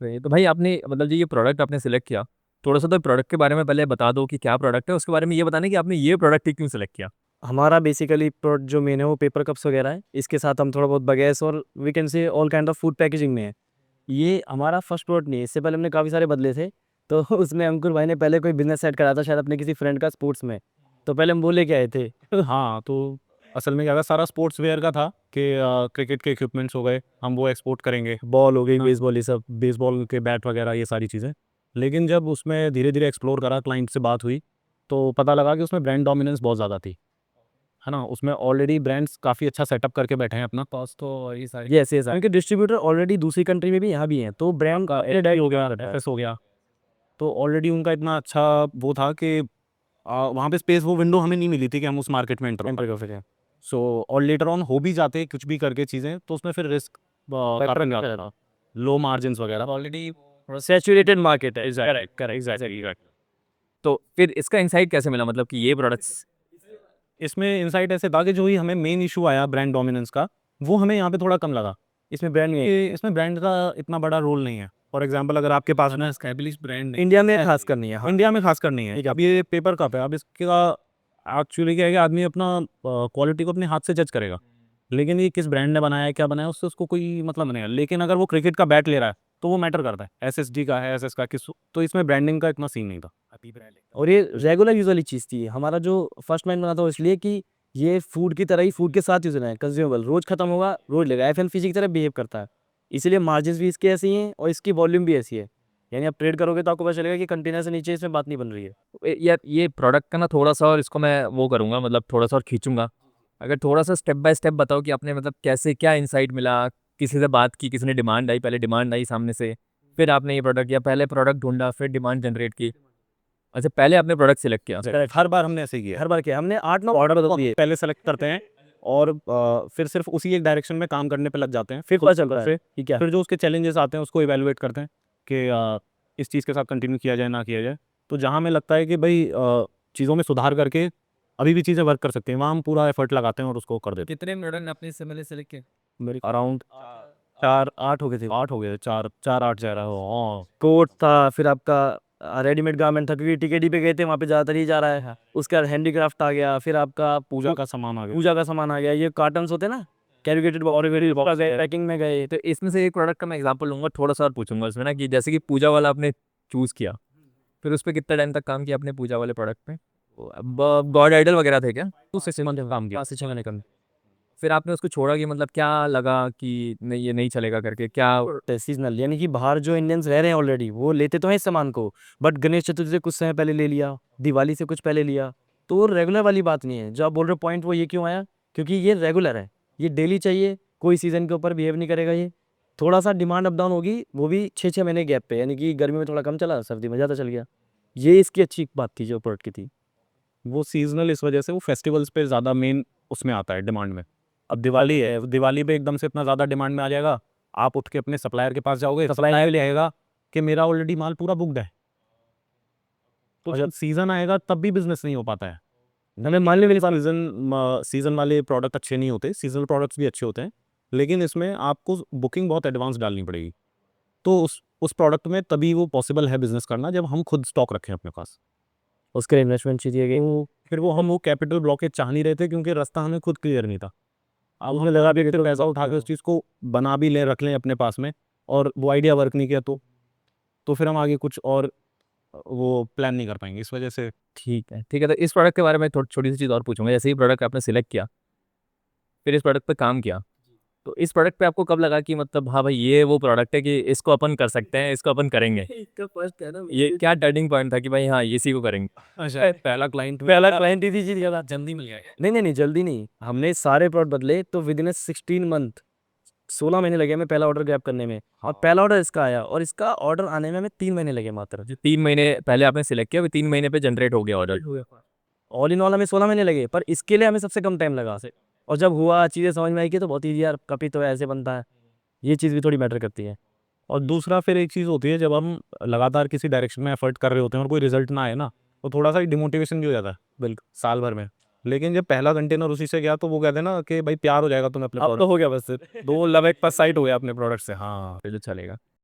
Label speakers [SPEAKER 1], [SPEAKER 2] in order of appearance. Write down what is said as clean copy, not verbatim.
[SPEAKER 1] तो भाई आपने मतलब जो ये प्रोडक्ट आपने सिलेक्ट किया, थोड़ा सा तो प्रोडक्ट के बारे में पहले बता दो कि क्या प्रोडक्ट है, उसके बारे में ये बताना कि आपने ये प्रोडक्ट ही क्यों सिलेक्ट किया।
[SPEAKER 2] हमारा बेसिकली प्रोडक्ट जो मेन है वो पेपर कप्स वगैरह है। इसके साथ हम थोड़ा बहुत बगैस और we can say all kind of food packaging में है। ये हमारा फर्स्ट प्रोडक्ट नहीं है, इससे पहले हमने काफ़ी सारे बदले थे। तो उसमें अंकुर भाई ने पहले कोई बिजनेस सेट करा था शायद अपने किसी फ्रेंड का स्पोर्ट्स में, तो पहले हम वो लेके आए थे।
[SPEAKER 3] हाँ, तो असल में क्या था, सारा स्पोर्ट्स वेयर का था कि क्रिकेट के इक्विपमेंट्स हो गए, हम वो एक्सपोर्ट करेंगे।
[SPEAKER 2] बॉल हो गई,
[SPEAKER 3] हाँ,
[SPEAKER 2] बेसबॉल, ये सब।
[SPEAKER 3] बेसबॉल के बैट वगैरह ये सारी चीज़ें। लेकिन जब उसमें धीरे धीरे एक्सप्लोर करा, क्लाइंट से बात हुई, तो पता लगा कि उसमें ब्रांड डोमिनेंस बहुत ज़्यादा थी, है ना। उसमें ऑलरेडी ब्रांड्स काफ़ी अच्छा सेटअप करके बैठे हैं अपना पास, तो ये सारी
[SPEAKER 2] यस यस, क्योंकि डिस्ट्रीब्यूटर ऑलरेडी दूसरी कंट्री में भी यहाँ भी हैं, तो ब्रांड
[SPEAKER 3] का एफ हो गया, एफ हो गया, तो ऑलरेडी उनका इतना अच्छा वो था कि वहाँ पे स्पेस, वो विंडो हमें नहीं मिली थी कि हम उस मार्केट में एंटर कर सकें। सो और लेटर ऑन हो भी जाते कुछ भी करके चीज़ें, तो उसमें फिर रिस्क काफ़ी जाता था, लो मार्जिन वगैरह ऑलरेडी।
[SPEAKER 2] सैचुरेटेड मार्केट है।
[SPEAKER 3] Correct correct exactly.
[SPEAKER 1] तो फिर इसका इंसाइट कैसे मिला, मतलब कि ये प्रोडक्ट्स।
[SPEAKER 3] इसमें इंसाइट ऐसे था कि जो ही हमें मेन इशू आया ब्रांड डोमिनेंस का, वो हमें यहाँ पे थोड़ा कम लगा।
[SPEAKER 2] इसमें ब्रांड नहीं है,
[SPEAKER 3] इसमें ब्रांड का इतना बड़ा रोल नहीं है। फॉर एग्जांपल, अगर आपके पास ना एस्टैब्लिश ब्रांड
[SPEAKER 2] इंडिया में खास कर नहीं है। हाँ,
[SPEAKER 3] इंडिया में खासकर नहीं है। अब ये पेपर कप है, अब इसका एक्चुअली क्या है कि आदमी अपना क्वालिटी को अपने हाथ से जज करेगा, लेकिन ये किस ब्रांड ने बनाया है, क्या बनाया है, उससे उसको कोई मतलब नहीं है। लेकिन अगर वो क्रिकेट का बैट ले रहा है तो वो मैटर करता है, एसएसडी का है, एसएस का किस, तो इसमें ब्रांडिंग का इतना सीन नहीं था।
[SPEAKER 2] और ये रेगुलर यूज वाली चीज़ थी। हमारा जो फर्स्ट माइंड बना था वो इसलिए कि ये फूड की तरह ही, फूड के साथ यूज होना है, कंज्यूमेबल, रोज खत्म होगा रोज लेगा, एफएमसीजी की तरह बिहेव करता है। इसलिए मार्जिन भी इसके ऐसे ही हैं और इसकी वॉल्यूम भी ऐसी है। यानी आप ट्रेड करोगे तो आपको पता चलेगा कि कंटेनर से नीचे इसमें बात नहीं बन रही है।
[SPEAKER 1] यार ये प्रोडक्ट का ना थोड़ा सा, और इसको मैं वो करूँगा, मतलब थोड़ा सा और खींचूंगा। अगर थोड़ा सा स्टेप बाय स्टेप बताओ कि आपने मतलब कैसे क्या इंसाइट मिला, किसी से बात की, किसी ने डिमांड आई, पहले डिमांड आई सामने से, फिर आपने ये प्रोडक्ट, या पहले प्रोडक्ट ढूंढा फिर डिमांड जनरेट की। अच्छा, पहले आपने प्रोडक्ट सिलेक्ट किया।
[SPEAKER 3] Correct. हर बार हमने ऐसे ही किया है।
[SPEAKER 2] हर बार क्या, हमने 8-9 ऑर्डर बदल दिए,
[SPEAKER 3] पहले सेलेक्ट करते हैं और फिर सिर्फ उसी एक डायरेक्शन में काम करने पे लग जाते हैं।
[SPEAKER 2] फिर पता चल रहा है कि क्या।
[SPEAKER 3] फिर जो उसके चैलेंजेस आते हैं उसको इवेलुएट करते हैं कि इस चीज़ के साथ कंटिन्यू किया जाए ना किया जाए। तो जहाँ हमें लगता है कि भाई चीज़ों में सुधार करके अभी भी चीज़ें वर्क कर सकती हैं, वहाँ हम पूरा एफर्ट लगाते हैं और उसको कर देते
[SPEAKER 1] कितने मिनट अपने इससे पहले सिलेक्ट किए।
[SPEAKER 2] मेरे
[SPEAKER 3] हैं। अराउंड
[SPEAKER 2] 4-8 हो गए थे।
[SPEAKER 3] 8 हो गए, 4-8 जा रहा हो। हाँ,
[SPEAKER 2] कोट था, फिर आपका रेडीमेड गारमेंट था, क्योंकि टीकेडी पे गए थे, वहाँ पे ज़्यादातर ही जा रहा है। उसके बाद हैंडीक्राफ्ट आ गया, फिर आपका
[SPEAKER 3] पूजा का सामान आ गया।
[SPEAKER 2] पूजा का सामान आ गया, ये कार्टन्स होते हैं ना, कैरिकेटेड बॉक्स गए, पैकिंग में गए।
[SPEAKER 1] तो इसमें से एक प्रोडक्ट का मैं एग्जांपल लूंगा, थोड़ा सा और पूछूंगा उसमें ना, कि जैसे कि पूजा वाला आपने चूज़ किया, फिर उस पर कितना टाइम तक काम किया आपने पूजा वाले प्रोडक्ट पे। गॉड आइडल वगैरह थे क्या।
[SPEAKER 3] तो 6 मंथ काम किया।
[SPEAKER 1] 5 से 6 महीने का। फिर आपने उसको छोड़ा, कि मतलब क्या लगा कि नहीं ये नहीं चलेगा करके क्या।
[SPEAKER 2] सीजनल, यानी कि बाहर जो इंडियंस रह रहे हैं ऑलरेडी, वो लेते तो हैं इस सामान को, बट गणेश चतुर्थी से कुछ समय पहले ले लिया, दिवाली से कुछ पहले लिया, तो वो रेगुलर वाली बात नहीं है। जो आप बोल रहे हो पॉइंट, वो ये क्यों आया, क्योंकि ये रेगुलर है, ये डेली चाहिए, कोई सीजन के ऊपर बिहेव नहीं करेगा ये। थोड़ा सा डिमांड अप डाउन होगी, वो भी 6-6 महीने गैप पे, यानी कि गर्मी में थोड़ा कम चला, सर्दी में ज़्यादा चल गया। ये इसकी अच्छी बात थी जो प्रोडक्ट की थी।
[SPEAKER 3] वो सीजनल इस वजह से वो फेस्टिवल्स पे ज़्यादा मेन उसमें आता है डिमांड में। अब दिवाली है, दिवाली पे एकदम से इतना ज़्यादा डिमांड में आ जाएगा, आप उठ के अपने सप्लायर के पास जाओगे, सप्लायर ले आएगा कि मेरा ऑलरेडी माल पूरा बुकड है, तो जब सीज़न आएगा तब भी बिजनेस नहीं हो पाता है।
[SPEAKER 2] हमें मान लो मेरे साथ
[SPEAKER 3] सीज़न वाले प्रोडक्ट अच्छे नहीं होते, सीजनल प्रोडक्ट्स भी अच्छे होते हैं, लेकिन इसमें आपको बुकिंग बहुत एडवांस डालनी पड़ेगी। तो उस प्रोडक्ट में तभी वो पॉसिबल है बिजनेस करना, जब हम खुद स्टॉक रखें अपने पास।
[SPEAKER 2] उसके लिए इन्वेस्टमेंट चाहिए कि
[SPEAKER 3] फिर वो कैपिटल ब्लॉकेज चाह नहीं रहे थे, क्योंकि रास्ता हमें खुद क्लियर नहीं था। अब हमें लगा भी कि तो पैसा उठा के उस चीज़ को बना भी लें, रख लें अपने पास में, और वो आइडिया वर्क नहीं किया तो फिर हम आगे कुछ और वो प्लान नहीं कर पाएंगे, इस वजह से।
[SPEAKER 1] ठीक है ठीक है, तो इस प्रोडक्ट के बारे में थोड़ी छोटी सी चीज़ और पूछूंगा। जैसे ही प्रोडक्ट आपने सिलेक्ट किया, फिर इस प्रोडक्ट पे काम किया, तो इस प्रोडक्ट पे आपको कब लगा कि मतलब हाँ भाई ये वो प्रोडक्ट है कि इसको अपन कर सकते हैं, इसको अपन करेंगे।
[SPEAKER 2] इसका फर्स्ट है ना,
[SPEAKER 1] ये क्या टर्निंग पॉइंट था कि भाई हाँ इसी को करेंगे।
[SPEAKER 3] अच्छा,
[SPEAKER 2] पहला क्लाइंट ही थी जी ज़्यादा।
[SPEAKER 3] जल्दी मिल गया।
[SPEAKER 2] नहीं नहीं नहीं, जल्दी नहीं, हमने सारे प्रोडक्ट बदले तो विद इन 16 मंथ, 16 महीने लगे हमें पहला ऑर्डर ग्रैब करने में। और पहला ऑर्डर इसका आया, और इसका ऑर्डर आने में हमें 3 महीने लगे मात्र।
[SPEAKER 1] जो 3 महीने पहले आपने सिलेक्ट किया, वो 3 महीने पे जनरेट हो गया ऑर्डर।
[SPEAKER 2] ऑल इन ऑल हमें 16 महीने लगे, पर इसके लिए हमें सबसे कम टाइम लगा। और जब हुआ, चीज़ें समझ में आई कि तो बहुत ईजी यार, कभी तो ऐसे बनता है, ये चीज़ भी थोड़ी मैटर करती है।
[SPEAKER 3] और दूसरा फिर एक चीज़ होती है, जब हम लगातार किसी डायरेक्शन में एफर्ट कर रहे होते हैं और कोई रिजल्ट ना आए ना, तो थोड़ा सा डिमोटिवेशन भी हो जाता है, बिल्कुल साल भर में। लेकिन जब पहला कंटेनर उसी से गया, तो वो कहते हैं ना कि भाई प्यार हो जाएगा तुम्हें अपने
[SPEAKER 2] अब तो हो गया बस।
[SPEAKER 3] दो लव एट फर्स्ट साइट हो गया अपने प्रोडक्ट से। हाँ,
[SPEAKER 1] फिर तो चलेगा।